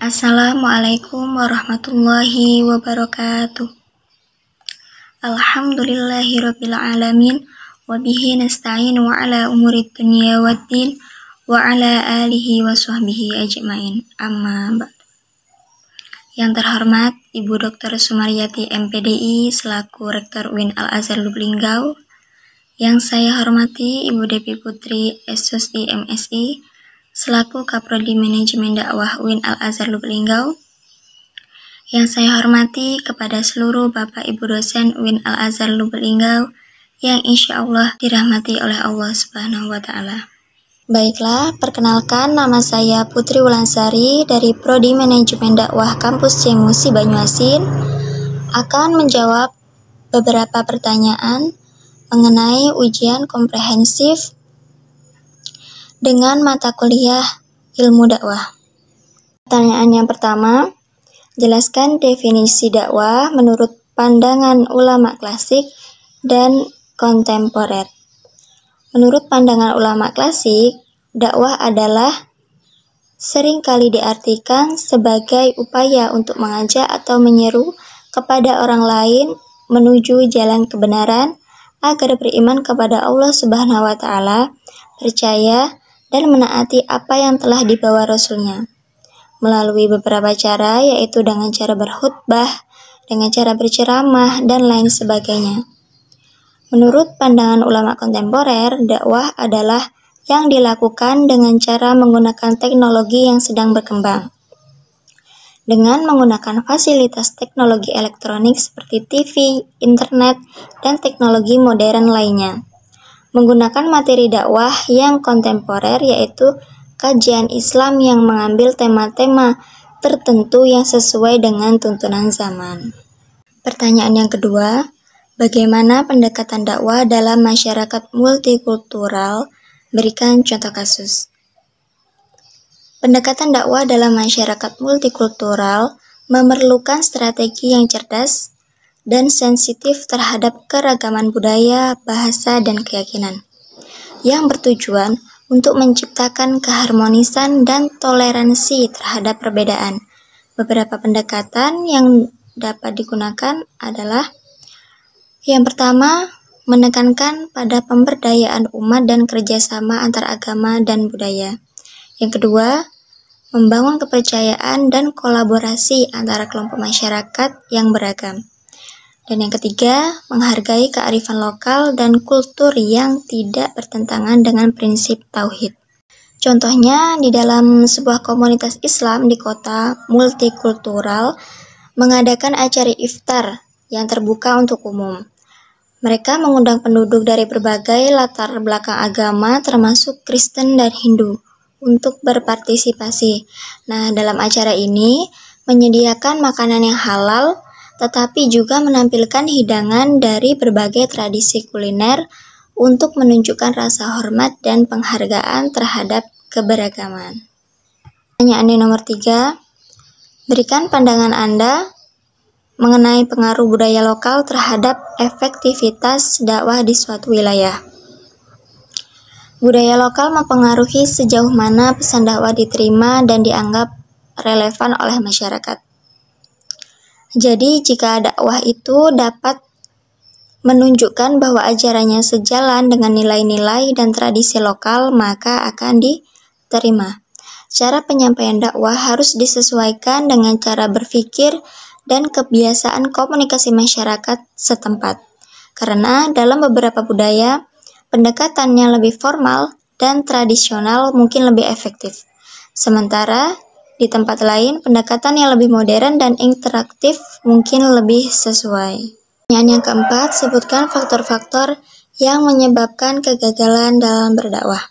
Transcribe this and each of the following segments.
Assalamualaikum warahmatullahi wabarakatuh. Alhamdulillahirabbil alamin wa bihi nasta'in wa ala umurid dunya waddin wa ala alihi wa sahbihi ajmain. Amma ba'd. Yang terhormat Ibu Dr. Sumaryati MPDI selaku Rektor UIN Al-Azhar Lubuk-Linggau. Yang saya hormati Ibu Devi Putri SSI MSI selaku Kaprodi Manajemen Dakwah UIN Al-Azhar Lubuk-Linggau. Yang saya hormati kepada seluruh Bapak Ibu dosen UIN Al-Azhar Lubuk-Linggau yang insya Allah dirahmati oleh Allah Subhanahu wa Ta'ala. Baiklah, perkenalkan nama saya Putri Wulansari dari Prodi Manajemen Dakwah Kampus C Musi Banyuasin akan menjawab beberapa pertanyaan mengenai ujian komprehensif dengan mata kuliah ilmu dakwah. Pertanyaan yang pertama, jelaskan definisi dakwah menurut pandangan ulama klasik dan kontemporer. Menurut pandangan ulama klasik, dakwah adalah seringkali diartikan sebagai upaya untuk mengajak atau menyeru kepada orang lain menuju jalan kebenaran agar beriman kepada Allah Subhanahu wa Ta'ala, percaya dan menaati apa yang telah dibawa Rasul-Nya melalui beberapa cara, yaitu dengan cara berkhutbah, dengan cara berceramah, dan lain sebagainya. Menurut pandangan ulama kontemporer, dakwah adalah yang dilakukan dengan cara menggunakan teknologi yang sedang berkembang. Dengan menggunakan fasilitas teknologi elektronik seperti TV, internet, dan teknologi modern lainnya. Menggunakan materi dakwah yang kontemporer, yaitu kajian Islam yang mengambil tema-tema tertentu yang sesuai dengan tuntunan zaman. Pertanyaan yang kedua, bagaimana pendekatan dakwah dalam masyarakat multikultural? Berikan contoh kasus. Pendekatan dakwah dalam masyarakat multikultural memerlukan strategi yang cerdas dan sensitif terhadap keragaman budaya, bahasa, dan keyakinan, yang bertujuan untuk menciptakan keharmonisan dan toleransi terhadap perbedaan. Beberapa pendekatan yang dapat digunakan adalah: yang pertama, menekankan pada pemberdayaan umat dan kerjasama antar agama dan budaya. Yang kedua, membangun kepercayaan dan kolaborasi antara kelompok masyarakat yang beragam. Dan yang ketiga, menghargai kearifan lokal dan kultur yang tidak bertentangan dengan prinsip tauhid. Contohnya, di dalam sebuah komunitas Islam di kota multikultural mengadakan acara iftar yang terbuka untuk umum. Mereka mengundang penduduk dari berbagai latar belakang agama termasuk Kristen dan Hindu untuk berpartisipasi. Nah, dalam acara ini menyediakan makanan yang halal, tetapi juga menampilkan hidangan dari berbagai tradisi kuliner untuk menunjukkan rasa hormat dan penghargaan terhadap keberagaman. Pertanyaan yang nomor 3, berikan pandangan Anda mengenai pengaruh budaya lokal terhadap efektivitas dakwah di suatu wilayah. Budaya lokal mempengaruhi sejauh mana pesan dakwah diterima dan dianggap relevan oleh masyarakat. Jadi, jika dakwah itu dapat menunjukkan bahwa ajarannya sejalan dengan nilai-nilai dan tradisi lokal, maka akan diterima. Cara penyampaian dakwah harus disesuaikan dengan cara berpikir dan kebiasaan komunikasi masyarakat setempat. Karena dalam beberapa budaya, pendekatannya lebih formal dan tradisional mungkin lebih efektif. Sementara di tempat lain, pendekatan yang lebih modern dan interaktif mungkin lebih sesuai. Pertanyaan yang keempat, sebutkan faktor-faktor yang menyebabkan kegagalan dalam berdakwah.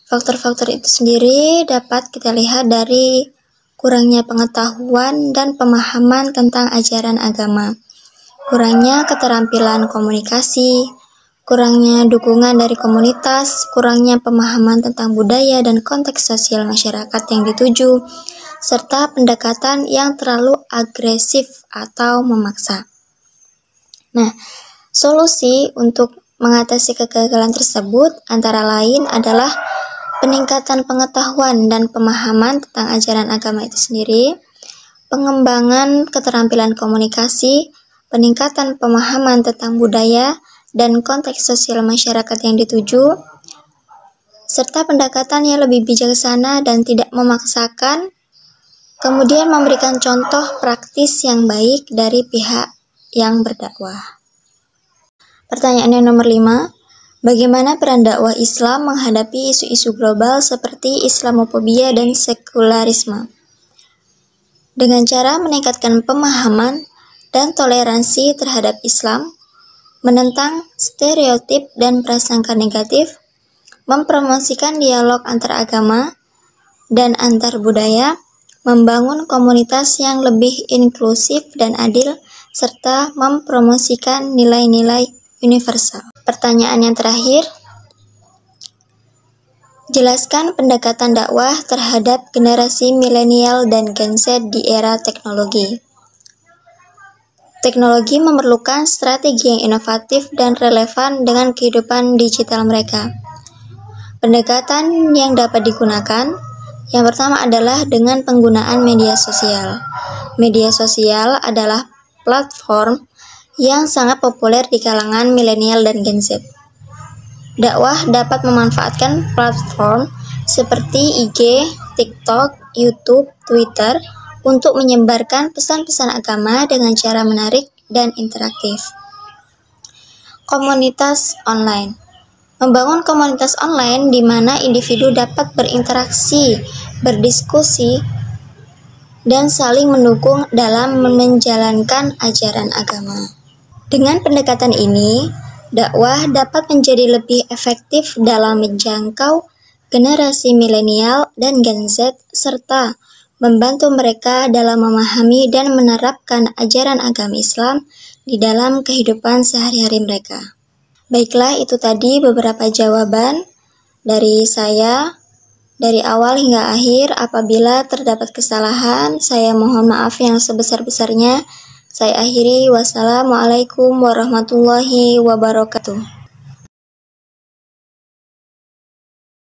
Faktor-faktor itu sendiri dapat kita lihat dari kurangnya pengetahuan dan pemahaman tentang ajaran agama, kurangnya keterampilan komunikasi, kurangnya dukungan dari komunitas, kurangnya pemahaman tentang budaya dan konteks sosial masyarakat yang dituju, serta pendekatan yang terlalu agresif atau memaksa. Nah, solusi untuk mengatasi kegagalan tersebut antara lain adalah peningkatan pengetahuan dan pemahaman tentang ajaran agama itu sendiri, pengembangan keterampilan komunikasi, peningkatan pemahaman tentang budaya dan konteks sosial masyarakat yang dituju, serta pendekatan yang lebih bijaksana dan tidak memaksakan, kemudian memberikan contoh praktis yang baik dari pihak yang berdakwah. Pertanyaan yang nomor 5, bagaimana peran dakwah Islam menghadapi isu-isu global seperti Islamofobia dan sekularisme? Dengan cara meningkatkan pemahaman dan toleransi terhadap Islam, menentang stereotip dan prasangka negatif, mempromosikan dialog antar agama dan antar budaya, membangun komunitas yang lebih inklusif dan adil, serta mempromosikan nilai-nilai universal. Pertanyaan yang terakhir, jelaskan pendekatan dakwah terhadap generasi milenial dan Gen Z di era teknologi. Teknologi memerlukan strategi yang inovatif dan relevan dengan kehidupan digital mereka. Pendekatan yang dapat digunakan, yang pertama adalah dengan penggunaan media sosial. Media sosial adalah platform yang sangat populer di kalangan milenial dan Gen Z. Dakwah dapat memanfaatkan platform seperti IG, TikTok, YouTube, Twitter untuk menyebarkan pesan-pesan agama dengan cara menarik dan interaktif. Komunitas online. Membangun komunitas online di mana individu dapat berinteraksi, berdiskusi, dan saling mendukung dalam menjalankan ajaran agama. Dengan pendekatan ini, dakwah dapat menjadi lebih efektif dalam menjangkau generasi milenial dan Gen Z serta membantu mereka dalam memahami dan menerapkan ajaran agama Islam di dalam kehidupan sehari-hari mereka. Baiklah, itu tadi beberapa jawaban dari saya dari awal hingga akhir. Apabila terdapat kesalahan, saya mohon maaf yang sebesar-besarnya. Saya akhiri, wassalamualaikum warahmatullahi wabarakatuh.